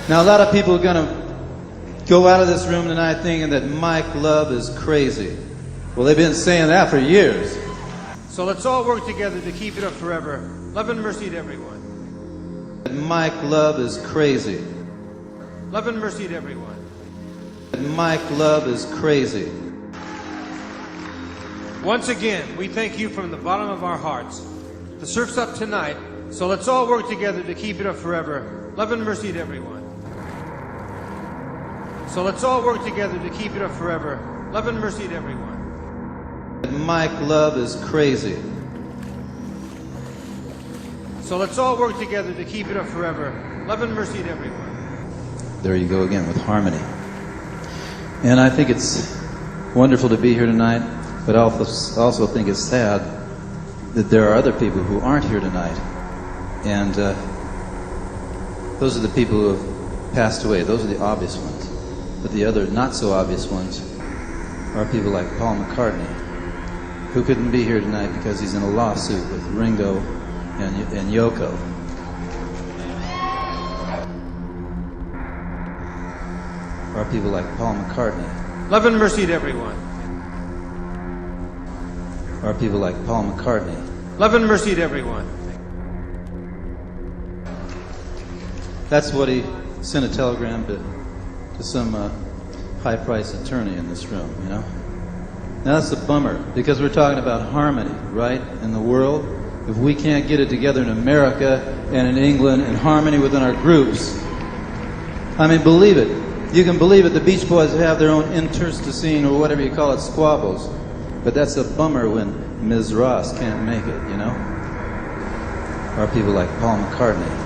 Now, a lot of people are going to go out of this room tonight thinking that Mike Love is crazy. Well, they've been saying that for years. So let's all work together to keep it up forever. Love and mercy to everyone. Mike Love is crazy. Love and mercy to everyone. Mike Love is crazy. Once again, we thank you from the bottom of our hearts. The surf's up tonight, so let's all work together to keep it up forever. Love and mercy to everyone. So let's all work together to keep it up forever. Love and mercy to everyone. Mike Love is crazy. So let's all work together to keep it up forever. Love and mercy to everyone. There you go again with harmony. And I think it's wonderful to be here tonight, but I also think it's sad that there are other people who aren't here tonight. And those are the people who have passed away. Those are the obvious ones. But the other not so obvious ones are people like Paul McCartney, who couldn't be here tonight because he's in a lawsuit with Ringo and Yoko. Or people like Paul McCartney. Love and mercy to everyone. Or people like Paul McCartney. Love and mercy to everyone. That's what he sent a telegram to some high-priced attorney in this room, you know? Now that's a bummer, because we're talking about harmony, right, in the world. If we can't get it together in America and in England in harmony within our groups, I mean, believe it. You can believe it, the Beach Boys have their own intestine or whatever you call it, squabbles. But that's a bummer when Ms. Ross can't make it, you know? Or people like Paul McCartney.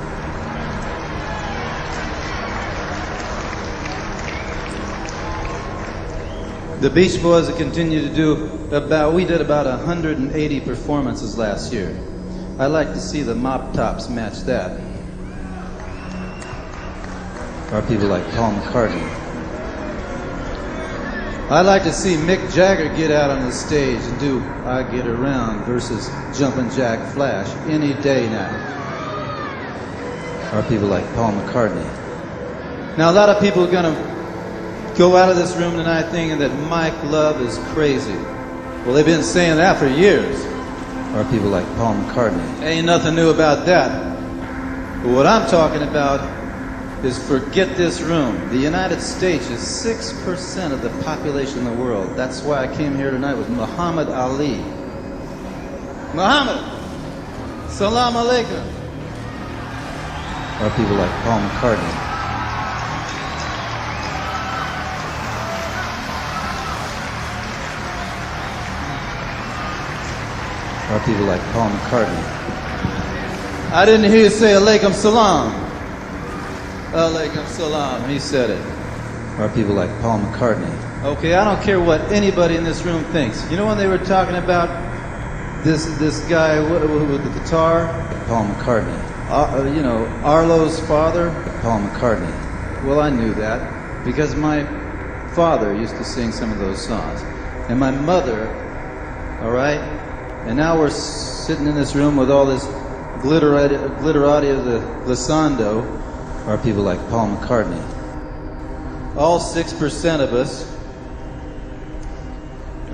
The Beach Boys have continued to do we did about 180 performances last year. I'd like to see the Mop Tops match that. Or people like Paul McCartney. I'd like to see Mick Jagger get out on the stage and do I Get Around versus Jumpin' Jack Flash any day now. Or people like Paul McCartney. Now, a lot of people are going to go out of this room tonight thinking that Mike Love is crazy. Well, they've been saying that for years. Or people like Paul McCartney. Ain't nothing new about that. But what I'm talking about is forget this room. The United States is 6% of the population of the world. That's why I came here tonight with Muhammad Ali. Muhammad! Salam alaikum. Or people like Paul McCartney. Or people like Paul McCartney. I didn't hear you say alaikum salam. Alaikum salam, he said it. Or people like Paul McCartney. Okay, I don't care what anybody in this room thinks. You know when they were talking about this guy with the guitar? Paul McCartney. You know, Arlo's father? Paul McCartney. Well, I knew that because my father used to sing some of those songs. And my mother, all right? And now we're sitting in this room with all this glitterati of the glissando, or people like Paul McCartney. All 6% of us.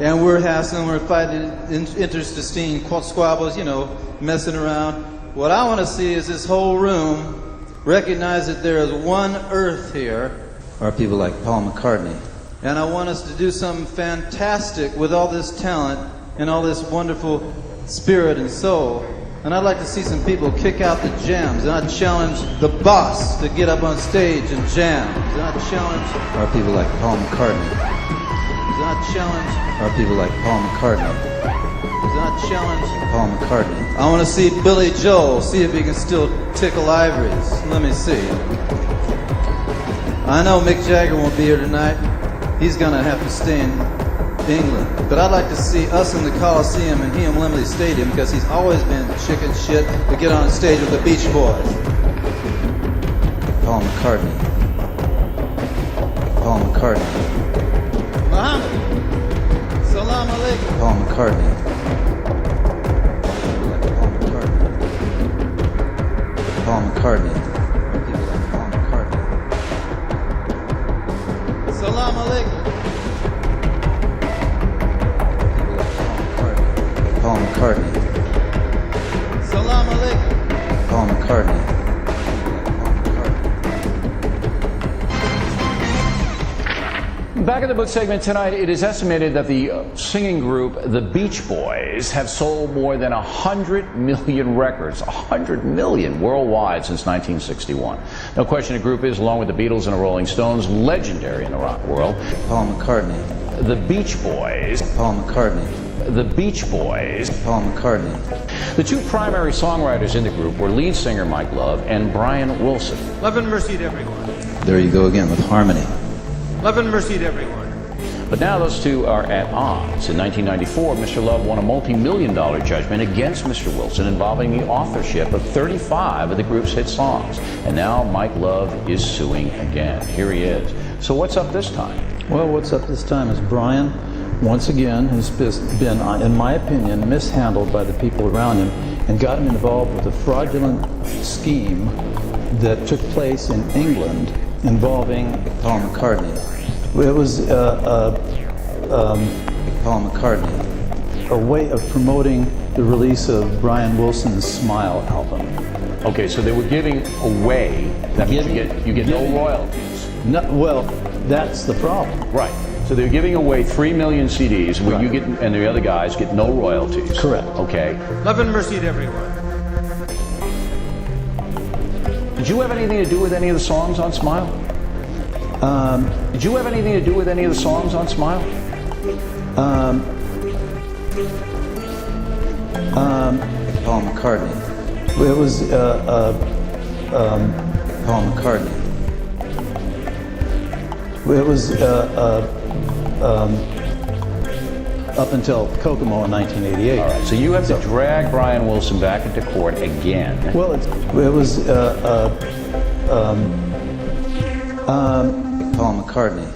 And we're hassling, we're fighting intestine squabbles, you know, messing around. What I want to see is this whole room recognize that there is one earth here, or people like Paul McCartney. And I want us to do something fantastic with all this talent and all this wonderful spirit and soul. And I'd like to see some people kick out the jams. And I'd challenge the boss to get up on stage and jam. And I'd challenge our people like Paul McCartney. And I'd challenge our people like Paul McCartney. And I'd challenge Paul McCartney. I want to see Billy Joel, see if he can still tickle ivories. Let me see. I know Mick Jagger won't be here tonight. He's going to have to stay in England. But I'd like to see us in the Coliseum and he in Wembley Stadium because he's always been chicken shit to get on stage with the Beach Boys. Paul McCartney. Paul McCartney. Muhammad. Salam alaikum. Paul McCartney. Paul McCartney. Paul McCartney. People like Paul McCartney. Salam alaikum. Paul McCartney. Back in the book segment tonight, it is estimated that the singing group The Beach Boys have sold more than 100 million records, 100 million worldwide since 1961. No question the group is, along with the Beatles and the Rolling Stones, legendary in the rock world. Paul McCartney. The Beach Boys. Paul McCartney. The Beach Boys. Paul McCartney. The two primary songwriters in the group were lead singer Mike Love and Brian Wilson. Love and mercy to everyone. There you go again with harmony. Love and mercy to everyone. But now those two are at odds. In 1994, Mr. Love won a multi-million-dollar judgment against Mr. Wilson involving the authorship of 35 of the group's hit songs. And now Mike Love is suing again. Here he is. So what's up this time? Well, what's up this time is Brian, once again, has been, in my opinion, mishandled by the people around him and got him involved with a fraudulent scheme that took place in England involving Paul McCartney. It was Paul McCartney. a way of promoting the release of Brian Wilson's Smile album. Okay, so they were giving away. That means you get no royalties. No, well, that's the problem. Right. So they're giving away 3 million CDs, where Right. you get and the other guys get no royalties. Correct. Okay. Love and mercy to everyone. Did you have anything to do with any of the songs on Smile? Did you have anything to do with any of the songs on Smile? Paul McCartney. It was Paul McCartney. It was up until Kokomo in 1988. All right. So you have to drag Brian Wilson back into court again. Well, it was Paul McCartney.